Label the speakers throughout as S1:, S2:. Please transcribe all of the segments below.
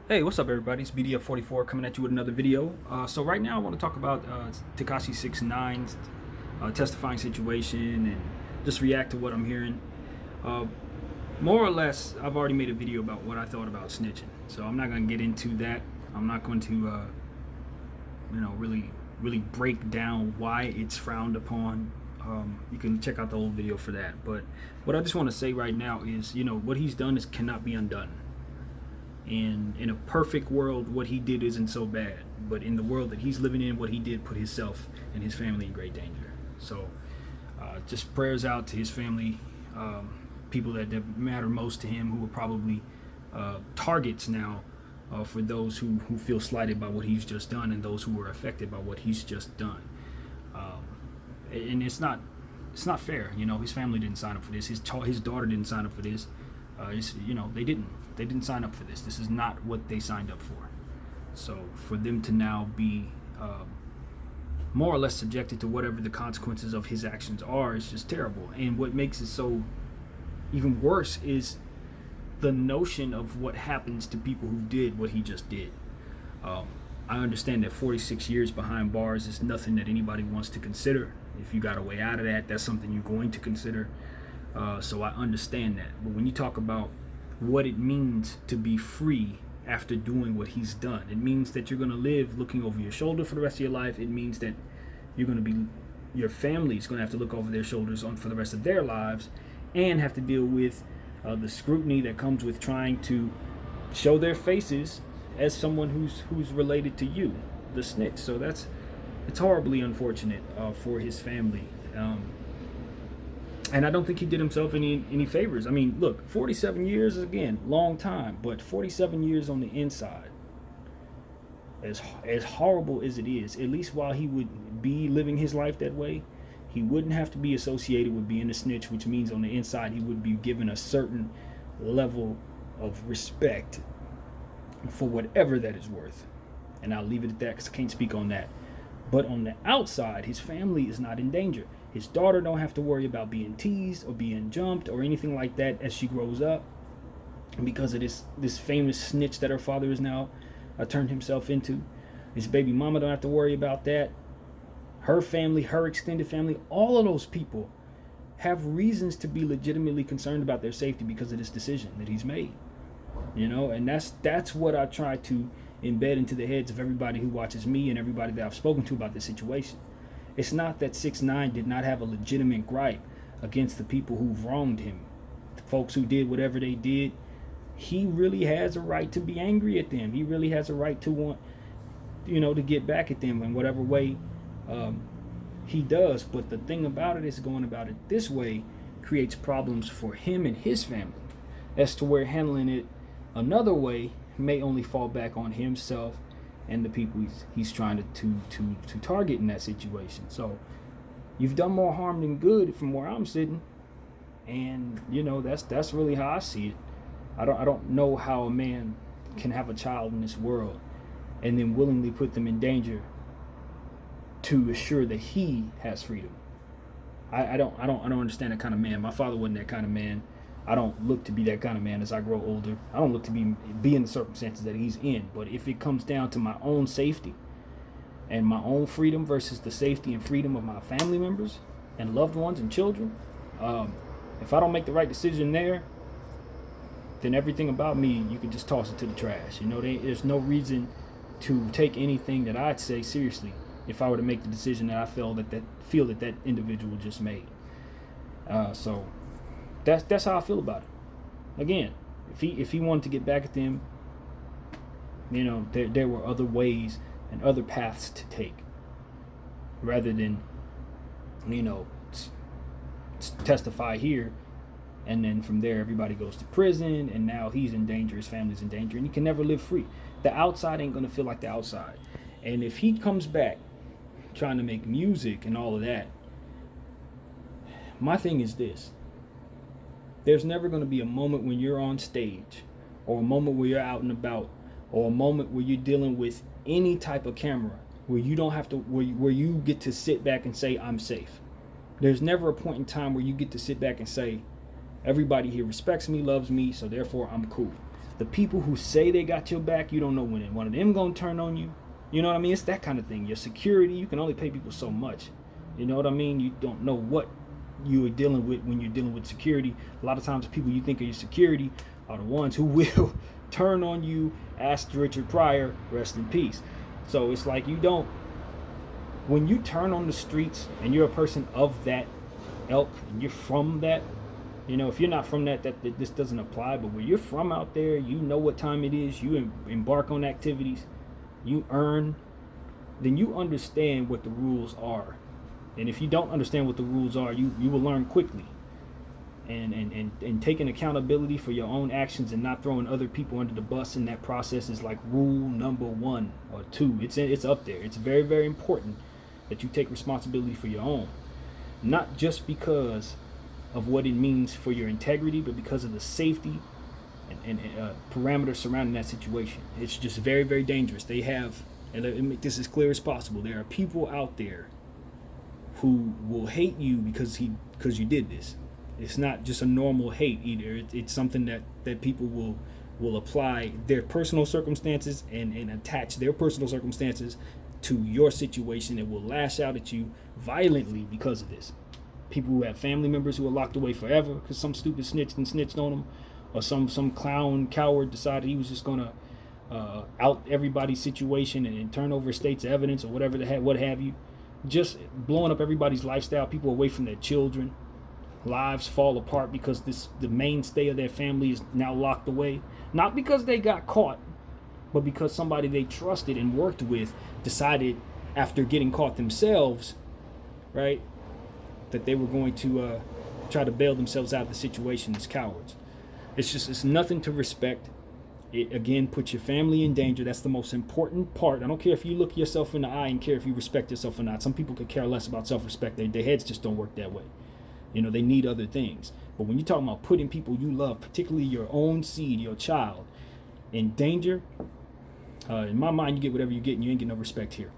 S1: Hey, what's up, everybody? It's BDF44 coming at you with another video. So right now, I want to talk about Takashi 6ix9ine's testifying situation and just react to what I'm hearing. Uh, More or less, I've already made a video about what I thought about snitching, so I'm not going to get into that. I'm not going to, really break down why it's frowned upon. You can check out the whole video for that. But what I just want to say right now is, what he's done is cannot be undone. And in a perfect world, what he did isn't so bad. But in the world that he's living in, what he did put himself and his family in great danger. So just prayers out to his family, people that matter most to him, who are probably targets now for those who feel slighted by what he's just done and those who were affected by what he's just done. And it's not fair. His family didn't sign up for this. His daughter didn't sign up for this. They didn't sign up for this. This is not what they signed up for. So for them to now be more or less subjected to whatever the consequences of his actions are is just terrible. And what makes it so even worse is the notion of what happens to people who did what he just did. I understand that 46 years behind bars is nothing that anybody wants to consider. If you got a way out of that, that's something you're going to consider. So I understand that. But when you talk about what it means to be free after doing what he's done, it means that you're going to live looking over your shoulder for the rest of your life. It means that your family is going to have to look over their shoulders for the rest of their lives and have to deal with the scrutiny that comes with trying to show their faces as someone who's related to you, the snitch. So it's horribly unfortunate for his family. And I don't think he did himself any favors. I mean, look, 47 years, again, long time, but 47 years on the inside, as horrible as it is, at least while he would be living his life that way, he wouldn't have to be associated with being a snitch, which means on the inside he would be given a certain level of respect for whatever that is worth. And I'll leave it at that because I can't speak on that. But on the outside, his family is not in danger. His daughter don't have to worry about being teased or being jumped or anything like that as she grows up because of this famous snitch that her father is now turned himself into. His baby mama don't have to worry about that. Her family, her extended family, all of those people have reasons to be legitimately concerned about their safety because of this decision that he's made. And that's what I try to embed into the heads of everybody who watches me and everybody that I've spoken to about this situation. It's not that 6ix9ine did not have a legitimate gripe against the people who've wronged him, the folks who did whatever they did. He really has a right to be angry at them. He really has a right to want, to get back at them in whatever way he does. But the thing about it is, going about it this way creates problems for him and his family, as to where handling it another way may only fall back on himself and the people he's trying to target in that situation. So you've done more harm than good from where I'm sitting, and that's really how I see it. I don't know how a man can have a child in this world and then willingly put them in danger to assure that he has freedom. I don't understand that kind of man. My father wasn't that kind of man. I don't look to be that kind of man as I grow older. I don't look to be in the circumstances that he's in. But if it comes down to my own safety and my own freedom versus the safety and freedom of my family members and loved ones and children, if I don't make the right decision there, then everything about me, you can just toss it to the trash. There's no reason to take anything that I'd say seriously if I were to make the decision that I feel that individual just made. So that's how I feel about it. Again, if he wanted to get back at them, there were other ways and other paths to take, rather than testify here and then from there everybody goes to prison and now he's in danger, his family's in danger, and he can never live free. The outside ain't gonna feel like the outside. And if he comes back trying to make music and all of that, my thing is this: there's never going to be a moment when you're on stage or a moment where you're out and about or a moment where you're dealing with any type of camera where you don't have to where you get to sit back and say I'm safe. There's never a point in time where you get to sit back and say everybody here respects me, loves me, so therefore I'm cool. The people who say they got your back, you don't know when one of them gonna turn on you. You know what I mean? It's that kind of thing. Your security, you can only pay people so much. You know what I mean? You don't know what you are dealing with when you're dealing with security. A lot of times, the people you think are your security are the ones who will turn on you. Ask Richard Pryor, rest in peace. So it's like you don't. When you turn on the streets and you're a person of that ilk and you're from that, you know, if you're not from that this doesn't apply. But where you're from out there, you know what time it is. You embark on activities, you earn, then you understand what the rules are. And if you don't understand what the rules are, you will learn quickly. And taking accountability for your own actions and not throwing other people under the bus in that process is like rule number 1 or 2. It's up there. It's very, very important that you take responsibility for your own, not just because of what it means for your integrity, but because of the safety and parameters surrounding that situation. It's just very, very dangerous. They have, and let me make this as clear as possible, there are people out there who will hate you because you did this. It's not just a normal hate either. It's something that people will apply their personal circumstances and attach their personal circumstances to your situation and will lash out at you violently because of this. People who have family members who are locked away forever because some stupid snitched on them, or some clown coward decided he was just gonna out everybody's situation and turn over states of evidence or whatever what have you, just blowing up everybody's lifestyle. People away from their children. Lives fall apart because the mainstay of their family is now locked away, not because they got caught, but because somebody they trusted and worked with decided after getting caught themselves, right, that they were going to try to bail themselves out of the situation as cowards. It's nothing to respect. It again puts your family in danger. That's the most important part. I don't care if you look yourself in the eye and care if you respect yourself or not. Some people could care less about self-respect. Their heads just don't work that way. You know, they need other things. But when you're talking about putting people you love, particularly your own seed, your child, in danger, in my mind, you get whatever you get and you ain't get no respect here.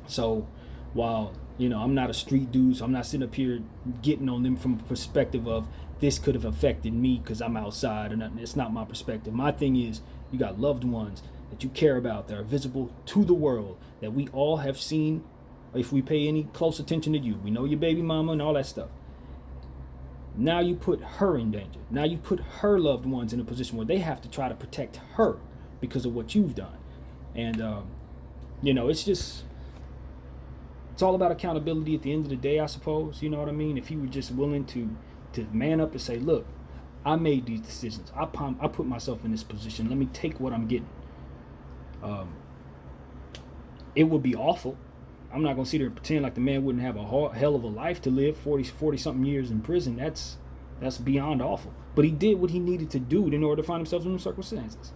S1: So while, you know, I'm not a street dude, so I'm not sitting up here getting on them from a perspective of this could have affected me because I'm outside or nothing. It's not my perspective. My thing is you got loved ones that you care about that are visible to the world that we all have seen if we pay any close attention to you. We know your baby mama and all that stuff. Now you put her in danger. Now you put her loved ones in a position where they have to try to protect her because of what you've done. And, you know, it's all about accountability at the end of the day, I suppose. You know what I mean? If you were just willing to man up and say, look, I made these decisions. I put myself in this position. Let me take what I'm getting. It would be awful. I'm not going to sit there and pretend like the man wouldn't have a hell of a life to live, 40-something years in prison. That's beyond awful. But he did what he needed to do in order to find himself in those circumstances.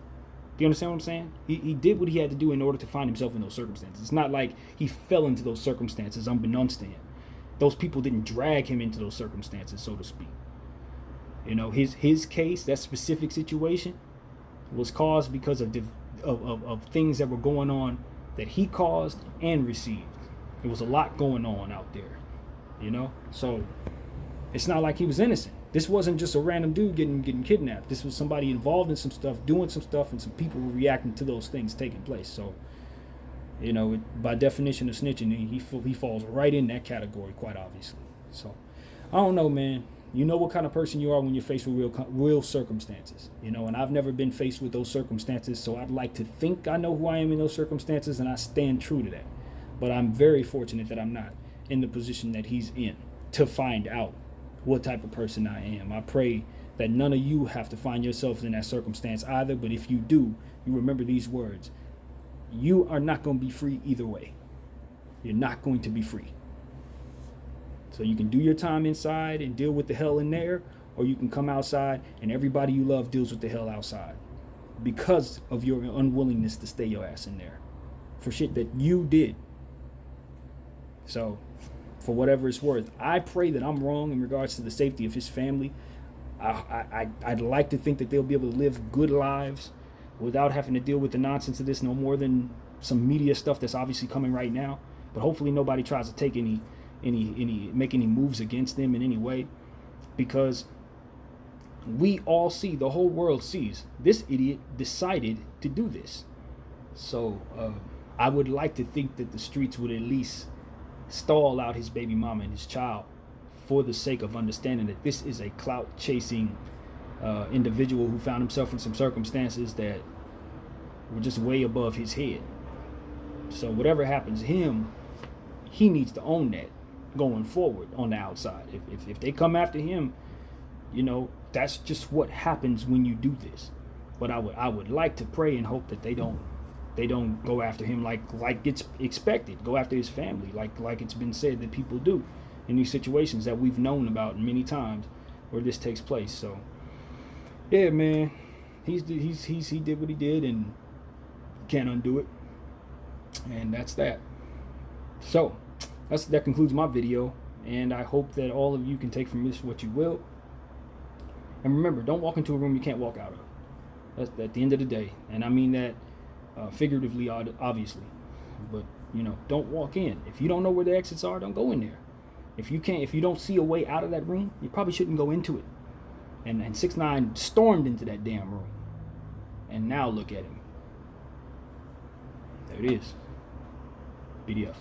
S1: Do you understand what I'm saying? He did what he had to do in order to find himself in those circumstances. It's not like he fell into those circumstances unbeknownst to him. Those people didn't drag him into those circumstances, so to speak. You know, his case, that specific situation, was caused because of things that were going on that he caused and received. There was a lot going on out there, you know? So it's not like he was innocent. This wasn't just a random dude getting kidnapped. This was somebody involved in some stuff, doing some stuff, and some people were reacting to those things taking place. So, you know, by definition of snitching, he falls right in that category, quite obviously. So, I don't know, man. You know what kind of person you are when you're faced with real circumstances, you know, and I've never been faced with those circumstances, so I'd like to think I know who I am in those circumstances, and I stand true to that. But I'm very fortunate that I'm not in the position that he's in to find out what type of person I am. I pray that none of you have to find yourselves in that circumstance either, but if you do, you remember these words. You are not going to be free either way. You're not going to be free. So you can do your time inside and deal with the hell in there, or you can come outside and everybody you love deals with the hell outside because of your unwillingness to stay your ass in there for shit that you did. So, for whatever it's worth, I pray that I'm wrong in regards to the safety of his family. I'd like to think that they'll be able to live good lives without having to deal with the nonsense of this no more than some media stuff that's obviously coming right now. But hopefully nobody tries to take make any moves against them in any way, because We all see, the whole world sees, this idiot decided to do this. So I would like to think that the streets would at least stall out his baby mama and his child for the sake of understanding that this is a clout chasing individual who found himself in some circumstances that were just way above his head. So whatever happens to him, he needs to own that going forward on the outside. If they come after him, you know, that's just what happens when you do this. But I would like to pray and hope that they don't go after him like it's expected. Go after his family like it's been said that people do in these situations that we've known about many times where this takes place. So yeah, man, he did what he did and can't undo it. And that's that. So that concludes my video, and I hope that all of you can take from this what you will. And remember, don't walk into a room you can't walk out of. That's at the end of the day, and I mean that figuratively, obviously. But you know, don't walk in. If you don't know where the exits are, don't go in there. If you don't see a way out of that room, you probably shouldn't go into it. And 6ix9ine stormed into that damn room, and now look at him. There it is. BDF.